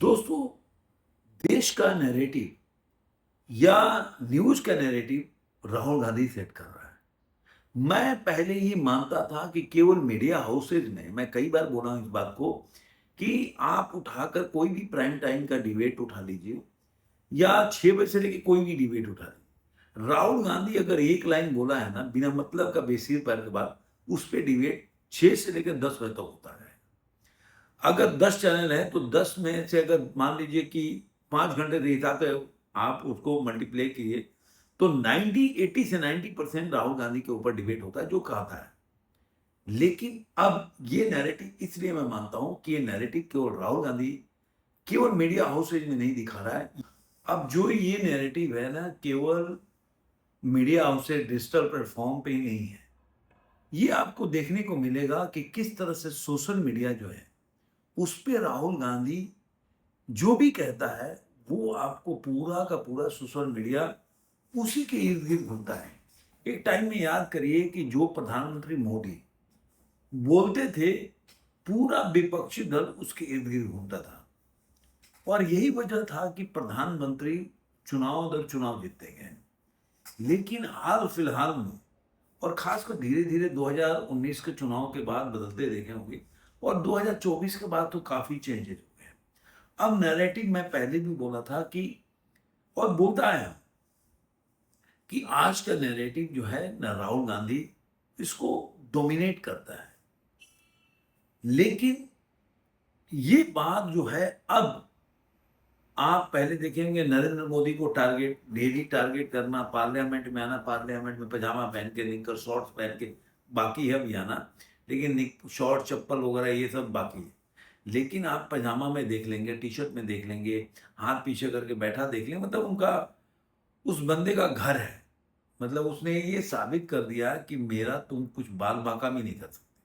दोस्तों, देश का नैरेटिव या न्यूज़ का नैरेटिव राहुल गांधी सेट कर रहा है। मैं पहले ही मानता था कि केवल मीडिया हाउसेज में, मैं कई बार बोला हूँ इस बात को, कि आप उठाकर कोई भी प्राइम टाइम का डिबेट उठा लीजिए या 6 बजे से लेके कोई भी डिबेट उठा लीजिए। राहुल गांधी अगर एक लाइन बोला है ना, बिना मतलब का बेसिर पैर के बाद, उस पे डिबेट 6 से लेकर 10 बजे तक होता है। अगर 10 चैनल हैं, तो 10 में से अगर मान लीजिए कि 5 घंटे के हिसाब से आप उसको मल्टीप्लाई कीजिए, तो 90 80 से 90% राहुल गांधी के ऊपर डिबेट होता है, जो कहता है। लेकिन अब ये नैरेटिव, इसलिए मैं मानता हूं कि ये नैरेटिव केवल राहुल गांधी, केवल मीडिया हाउसेज में नहीं दिखा रहा है। अब जो ये नैरेटिव है ना, केवल मीडिया हाउसेज डिजिटल प्लेटफॉर्म पे ही नहीं है। ये आपको देखने को मिलेगा कि किस तरह से सोशल मीडिया जो है, उस पे राहुल गांधी जो भी कहता है, वो आपको पूरा का पूरा सोशल मीडिया उसी के इर्द-गिर्द घूमता है। एक टाइम में याद करिए कि जो प्रधानमंत्री मोदी बोलते थे, पूरा विपक्षी दल उसके इर्द-गिर्द घूमता था। और यही वजह था कि प्रधानमंत्री चुनाव दर चुनाव जीतते गए। लेकिन हाल-फिलहाल में, और खासकर धीरे-धीरे 2019 के चुनाव के बाद बदलते देखे होंगे, और 2024 के बाद तो काफ़ी चेंजेज़ हो गए। अब नैरेटिव मैं पहले भी बोला था कि, और बोलता आया हूं, कि आज का नैरेटिव जो है ना, राहुल गांधी इसको डोमिनेट करता है। लेकिन ये बात जो है, अब आप पहले देखेंगे नरेंद्र मोदी को टारगेट, डेली टारगेट करना, पार्लियामेंट में आना, पार्लियामेंट में पजामा पहन के, निक्कर शॉर्ट्स पहन के, बाकी है भी आना, लेकिन शॉर्ट चप्पल वगैरह ये सब बाकी है। लेकिन आप पजामा में देख लेंगे, टी शर्ट में देख लेंगे, हाथ पीछे करके बैठा देख लेंगे, मतलब उनका, उस बंदे का घर है। मतलब उसने ये साबित कर दिया कि मेरा तुम कुछ बाल बांका भी नहीं कर सकते।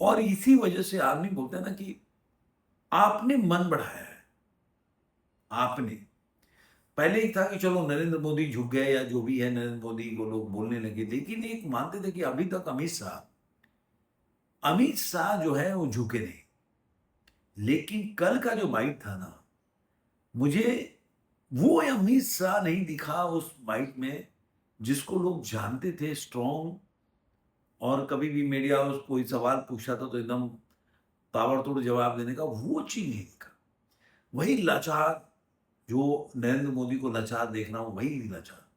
और इसी वजह से आदमी बोलते हैं ना कि आपने मन बढ़ाया है। आपने, पहले ही था कि चलो नरेंद्र मोदी झुक गए या जो भी है, नरेंद्र मोदी को लोग बोलने लगे, लेकिन एक मानते थे कि अभी तक अमित शाह जो है वो झुके नहीं। लेकिन कल का जो बाइट था ना, मुझे वो अमित शाह नहीं दिखा उस बाइट में, जिसको लोग जानते थे स्ट्रॉन्ग, और कभी भी मीडिया हाउस कोई सवाल पूछा था तो एकदम ताबड़तोड़ जवाब देने का, वो चीज नहीं दिखा। वही लाचार, जो नरेंद्र मोदी को लाचार देख रहा हूं, वही लाचार।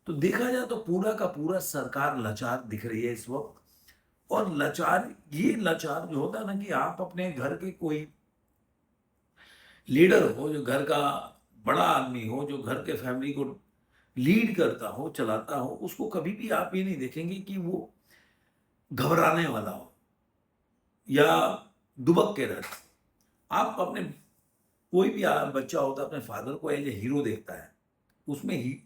तो देखा जाए तो पूरा का पूरा सरकार लाचार दिख रही है इस वक्त। और लाचार, ये लाचार जो होता है ना, कि आप अपने घर के कोई लीडर हो, जो घर का बड़ा आदमी हो, जो घर के फैमिली को लीड करता हो, चलाता हो, उसको कभी भी आप ये नहीं देखेंगे कि वो घबराने वाला हो या दुबक के रहता। आप अपने, कोई भी बच्चा होता है अपने फादर को एज ए हीरो देखता है, उसमें ही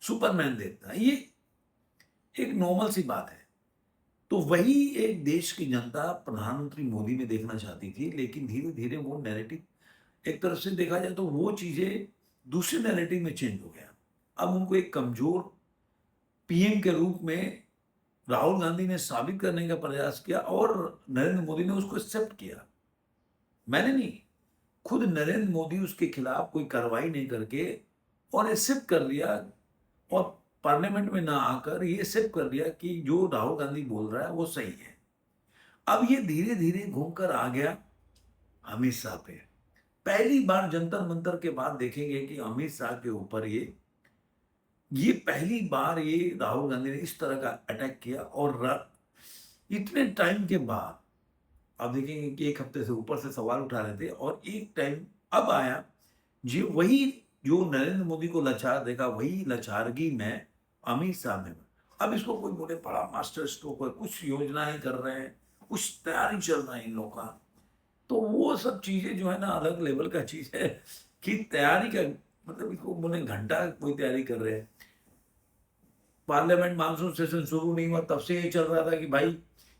सुपरमैन देखता है। ये एक नॉर्मल सी बात है। तो वही एक देश की जनता प्रधानमंत्री मोदी में देखना चाहती थी, लेकिन धीरे धीरे वो नैरेटिव, एक तरफ से देखा जाए तो वो चीजें दूसरे नैरेटिव में चेंज हो गया। अब उनको एक कमजोर पीएम के रूप में राहुल गांधी ने साबित करने का प्रयास किया, और नरेंद्र मोदी ने उसको एक्सेप्ट किया। मैंने नहीं, खुद नरेंद्र मोदी उसके खिलाफ कोई कार्रवाई नहीं करके और एक्सेप्ट कर लिया, और पार्लियामेंट में ना आकर ये एक्सेप्ट कर लिया कि जो राहुल गांधी बोल रहा है वो सही है। अब ये धीरे धीरे घूमकर आ गया अमित शाह पे। पहली बार जंतर मंतर के बाद देखेंगे कि अमित शाह के ऊपर ये पहली बार ये राहुल गांधी ने इस तरह का अटैक किया। और इतने टाइम के बाद आप देखेंगे कि एक हफ्ते से ऊपर से सवाल उठा रहे थे, और एक टाइम अब आया, जी वही, जो नरेंद्र मोदी को लाचार देखा, वही लाचारगी में अमित शाह में। अब इसको कोई बोले बड़ा मास्टर स्ट्रोक है, कुछ योजनाएं कर रहे हैं, कुछ तैयारी चल रहा है इन लोगों का। तो वो सब चीजें जो है ना, अलग लेवल का चीज है कि तैयारी का, मतलब इसको बोले घंटा कोई तैयारी कर रहे हैं। पार्लियामेंट मानसून सेशन शुरू नहीं हुआ तब से ये चल रहा था कि भाई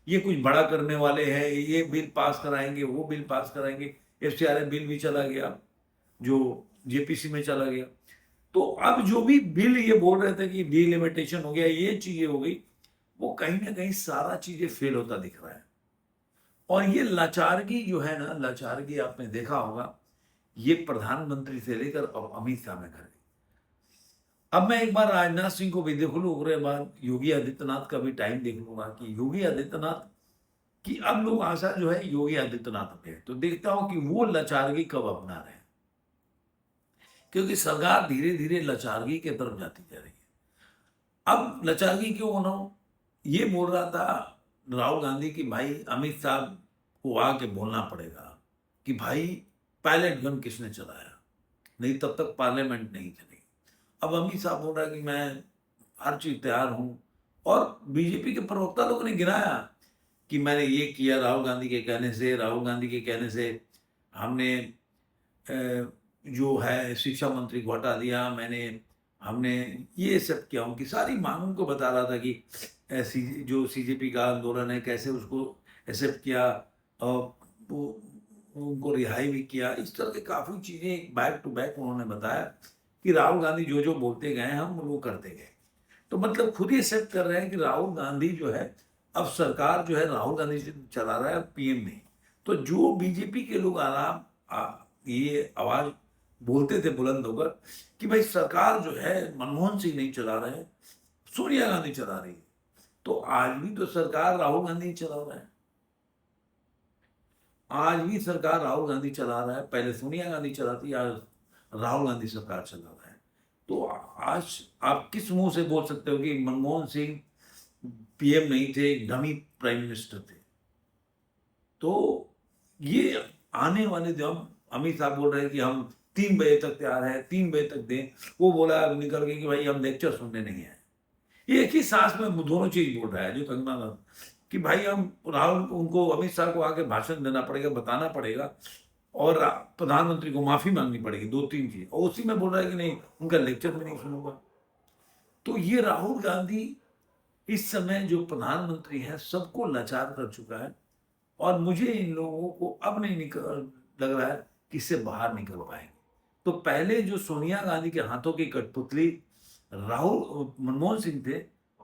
ये कुछ बड़ा करने वाले हैं, ये बिल पास कराएंगे, वो बिल पास कराएंगे। एफसीआरए बिल भी चला गया, जो जेपीसी में चला गया। तो अब जो भी बिल ये बोल रहे थे कि डिलिमिटेशन हो गया, ये चीजें हो गई, वो कहीं ना कहीं सारा चीजें फेल होता दिख रहा है। और ये लाचारगी जो है ना, लाचारगी आपने देखा होगा, ये प्रधानमंत्री से लेकर अब अमित शाह में कर गई। अब मैं एक बार राजनाथ सिंह को भी देख लूँ, उसके बाद योगी आदित्यनाथ का भी टाइम देख लूंगा कि योगी आदित्यनाथ की अब लोग आशा जो है योगी आदित्यनाथ पे है। तो देखता हूं कि वो लाचारगी कब अपना रहे हैं, क्योंकि सरकार धीरे धीरे लाचारगी की तरफ जाती जा रही है। अब लाचारगी क्यों होना हो, ये बोल रहा था राहुल गांधी की भाई अमित शाह को आके बोलना पड़ेगा कि भाई पायलट गन किसने चलाया, नहीं तब तक पार्लियामेंट नहीं चलेगी। अब अमित शाह बोल रहा है कि मैं हर चीज तैयार हूं, और बीजेपी के प्रवक्ता लोगों ने गिनाया कि मैंने ये किया राहुल गांधी के कहने से, राहुल गांधी के कहने से हमने जो है शिक्षा मंत्री को हटा दिया, हमने ये सब किया। उनकी सारी मांगों को बता रहा था कि ऐसी जो सीजेपी का आंदोलन है कैसे उसको एक्सेप्ट किया, और वो उनको रिहाई भी किया। इस तरह के काफ़ी चीज़ें बैक टू बैक उन्होंने बताया कि राहुल गांधी जो जो बोलते गए हम वो करते गए। तो मतलब खुद ही एक्सेप्ट कर रहे हैं कि राहुल गांधी जो है, अब सरकार जो है राहुल गांधी से चला रहा है, पीएम नहीं। तो जो बीजेपी के लोग ये आवाज बोलते थे बुलंद होकर कि भाई सरकार जो है मनमोहन सिंह नहीं चला रहे, सोनिया गांधी चला रही है, तो आज भी तो सरकार राहुल गांधी चला रहा है। आज भी सरकार राहुल गांधी चला रहा है, पहले सोनिया गांधी चलाती, आज राहुल गांधी सरकार चला रहा है। तो आज आप किस मुंह से बोल सकते हो कि मनमोहन सिंह पीएम नहीं थे, डमी प्राइम मिनिस्टर थे? तो ये आने वाले जो हम अमित शाह बोल रहे हैं कि हम 3 बजे तक तैयार है, 3 बजे तक दें, वो बोला निकल के कि भाई हम लेक्चर सुनने नहीं आए। ये एक ही सांस में दोनों चीज बोल रहा है जो कंगना कि भाई हम राहुल उनको अमित शाह को आके भाषण देना पड़ेगा, बताना पड़ेगा, और प्रधानमंत्री को माफी मांगनी पड़ेगी, 2-3 चीज, और उसी में बोल रहा है कि नहीं उनका लेक्चर में नहीं सुनूंगा। तो ये राहुल गांधी इस समय जो प्रधानमंत्री है सबको लाचार कर चुका है, और मुझे इन लोगों को अब नहीं निकल लग रहा है कि इससे बाहर निकल पाएंगे। तो पहले जो सोनिया गांधी के हाथों की कठपुतली राहुल मनमोहन सिंह थे,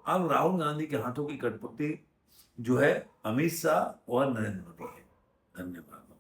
अब राहुल गांधी के हाथों की कठपुतली जो है अमित शाह और नरेंद्र मोदी है। धन्यवाद।